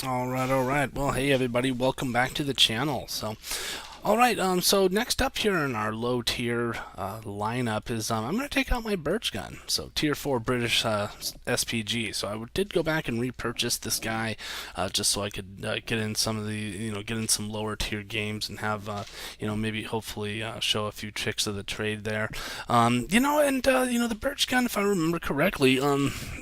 All right, all right. Well, hey everybody, welcome back to the channel. All right. So next up here in our low tier lineup is I'm going to take out my Birch Gun. So Tier 4 British SPG. So I did go back and repurchase this guy just so I could get in some of the get in some lower tier games and have maybe hopefully show a few tricks of the trade there. The Birch Gun, if I remember correctly,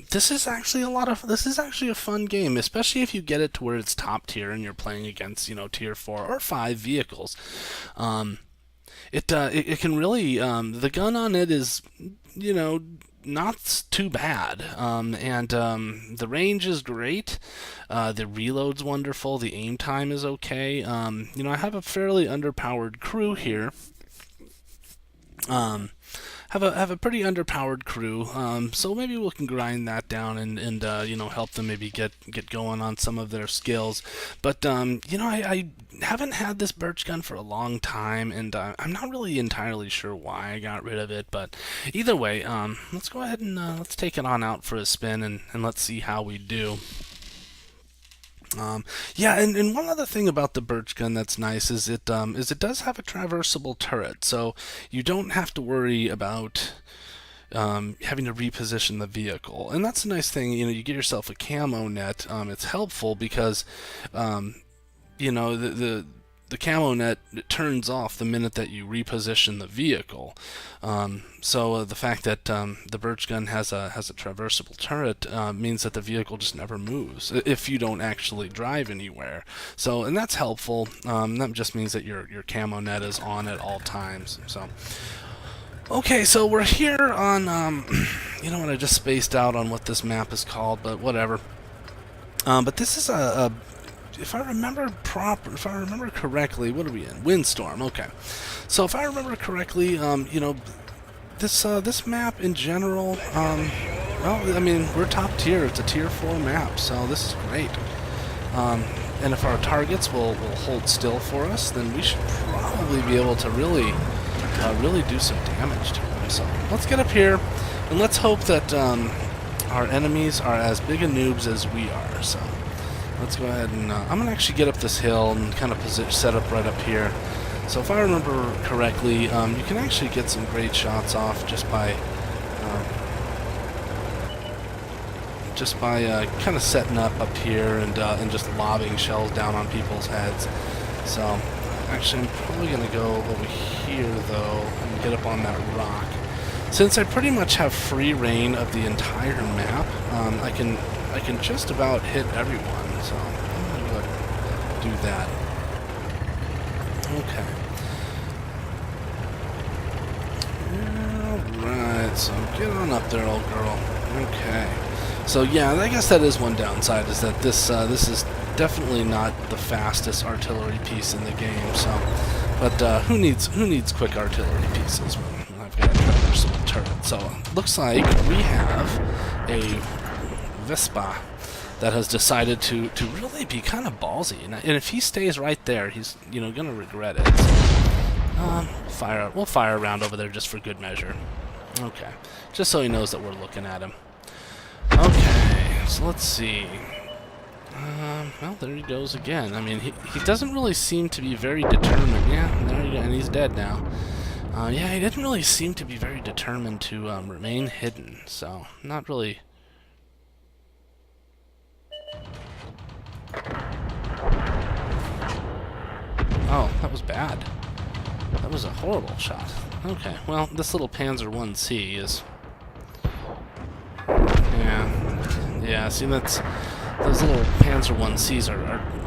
this is actually a fun game, especially if you get it to where it's top tier and you're playing against tier 4 or 5 vehicles. Um, it can really the gun on it is not too bad, and the range is great. The reload's wonderful. The aim time is okay. I have a fairly underpowered crew here. Have a pretty underpowered crew, so maybe we can grind that down and help them maybe get going on some of their skills. But I haven't had this Birch Gun for a long time, and I'm not really entirely sure why I got rid of it. But either way, let's go ahead and let's take it on out for a spin and let's see how we do. And one other thing about the Birch Gun that's nice is it does have a traversable turret, so you don't have to worry about having to reposition the vehicle, and that's a nice thing. You get yourself a camo net. It's helpful because the camo net turns off the minute that you reposition the vehicle. So the fact that the Birch Gun has a traversable turret means that the vehicle just never moves if you don't actually drive anywhere. So, and that's helpful. That just means that your camo net is on at all times. So. Okay, so we're here on, I just spaced out on what this map is called, but whatever. But this is if I remember correctly, what are we in? Windstorm. Okay, so if I remember correctly, this map in general, we're top tier. It's a tier 4 map, so this is great. And if our targets will hold still for us, then we should probably be able to really do some damage to them. So let's get up here, and let's hope that our enemies are as big a noobs as we are. So. Let's go ahead and I'm going to actually get up this hill and kind of set up right up here. So if I remember correctly, you can actually get some great shots off just by kind of setting up here and just lobbing shells down on people's heads. So actually I'm probably going to go over here though and get up on that rock. Since I pretty much have free reign of the entire map, I can just about hit everyone. So I'm going to do that. Okay. Alright, so get on up there, old girl. Okay. So yeah, I guess that is one downside, is that this is definitely not the fastest artillery piece in the game. So, but who needs quick artillery pieces when I've got a traversable turret? So looks like we have a Vespa that has decided to really be kind of ballsy, and if he stays right there, he's gonna regret it. So, we'll fire around over there just for good measure. Okay, just so he knows that we're looking at him. Okay, so let's see. Well, there he goes again. I mean, he doesn't really seem to be very determined. Yeah, there you go, and he's dead now. Yeah, he didn't really seem to be very determined to remain hidden. So, not really. Oh, that was bad. That was a horrible shot. Okay, well, this little Panzer 1C is... Yeah, see, those little Panzer 1Cs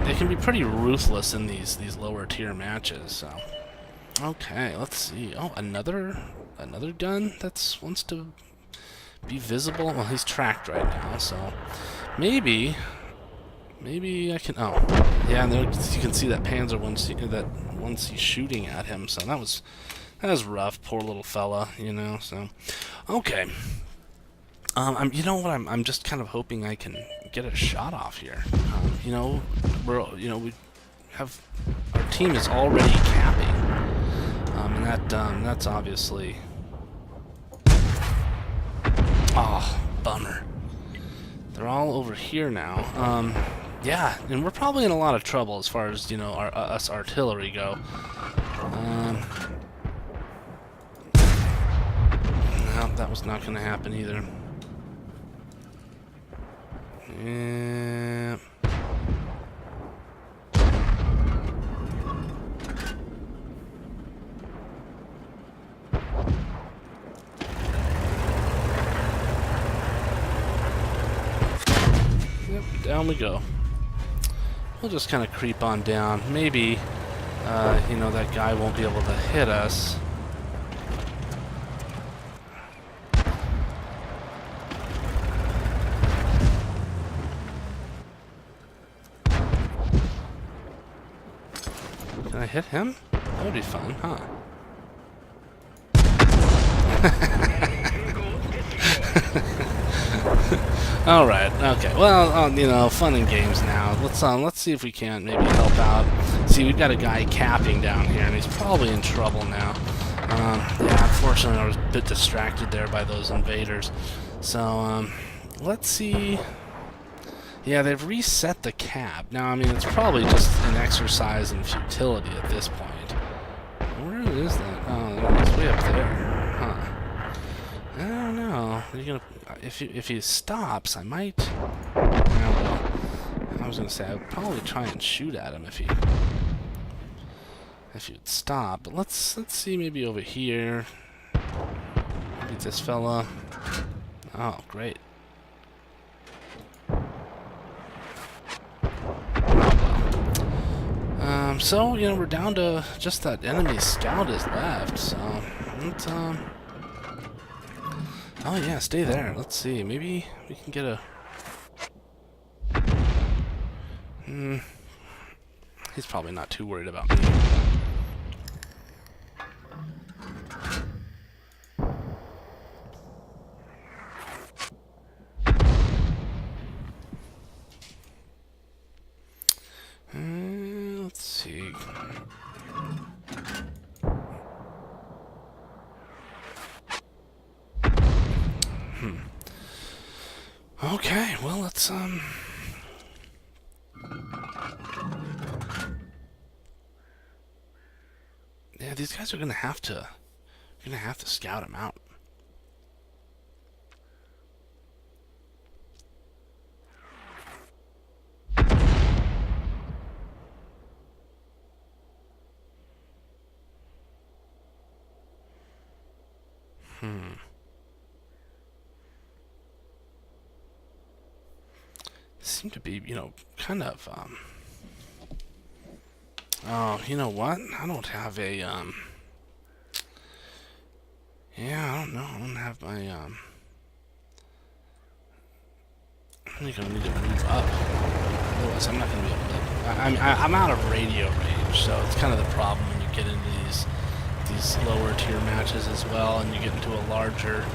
they can be pretty ruthless in these lower tier matches, so... Okay, let's see. Oh, another gun that wants to be visible? Well, he's tracked right now, so... Maybe I can... Oh, yeah, and there you can see that Panzer 1C shooting at him, so that was rough, poor little fella, so... Okay. I'm just kind of hoping I can get a shot off here. We have... Our team is already capping. And that's obviously... Oh, bummer. They're all over here now. Yeah, and we're probably in a lot of trouble as far as, you know, us artillery go. No, that was not going to happen either. Yeah. Yep, down we go. We'll just kind of creep on down. Maybe, you know, that guy won't be able to hit us. Can I hit him? That would be fun, huh? All right. Okay. Well, you know, fun and games now. Let's see if we can't maybe help out. See, we've got a guy capping down here, and he's probably in trouble now. Yeah, unfortunately, I was a bit distracted there by those invaders. So, let's see. Yeah, they've reset the cap. Now, I mean, it's probably just an exercise in futility at this point. Where is that? Oh, it's way up there. Huh. I don't know. Are you gonna, if he stops, I might. Well, I was gonna say I'd probably try and shoot at him if he'd stop. But let's see, maybe over here. Maybe this fella. Oh, great. So, you know, we're down to just that enemy scout is left, so let's, oh yeah, stay there. Let's see, maybe we can get a, he's probably not too worried about me. Let's see. Okay, well, let's, yeah, these guys are gonna have to scout him out. Seem to be, you know, kind of, oh, you know what? I don't have a, yeah, I don't know. I don't have my, I think I'm gonna need to move up. Otherwise, I'm not gonna be able to, I'm out of radio range, so it's kind of the problem when you get into these lower tier matches as well, and you get into a larger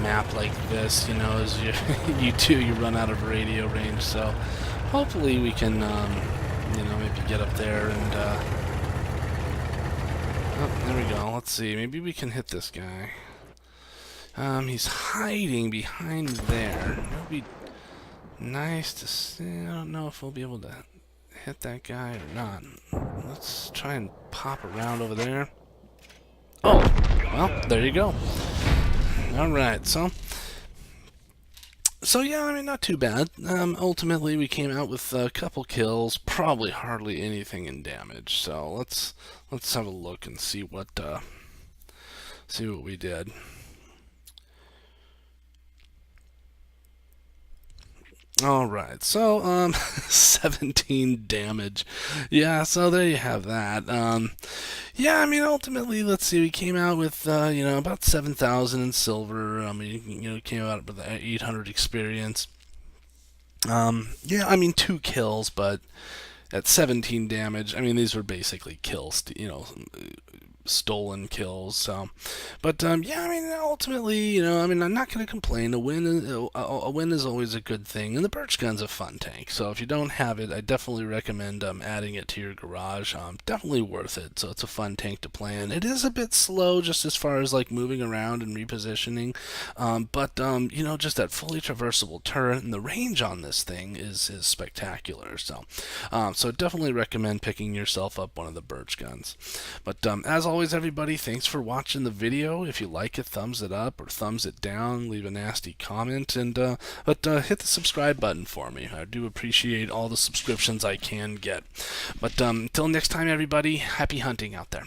map like this, you know, as you run out of radio range. So hopefully we can, you know, maybe get up there and, oh, there we go. Let's see, maybe we can hit this guy. He's hiding behind there. That would be nice to see. I don't know if we'll be able to hit that guy or not. Let's try and pop around over there. Oh, well, there you go. Alright, so yeah, I mean, not too bad. Ultimately, we came out with a couple kills, probably hardly anything in damage. So let's have a look and see what we did. Alright, so, 17 damage. Yeah, so there you have that. Yeah, I mean, ultimately, let's see, we came out with, you know, about 7,000 in silver. I mean, you know, came out with 800 experience. Yeah, I mean, 2 kills, but at 17 damage, I mean, these were basically kills, you know, stolen kills. So, but yeah, I mean, ultimately, I mean, I'm not going to complain. A win is always a good thing, and the Birch Gun's a fun tank. So if you don't have it, I definitely recommend adding it to your garage. Definitely worth it. So it's a fun tank to play in. It is a bit slow just as far as like moving around and repositioning, but just that fully traversable turret and the range on this thing is spectacular. So definitely recommend picking yourself up one of the Birch Guns. But as always, everybody, thanks for watching the video. If you like it, thumbs it up or thumbs it down. Leave a nasty comment, and hit the subscribe button for me. I do appreciate all the subscriptions I can get. But until next time, everybody, happy hunting out there.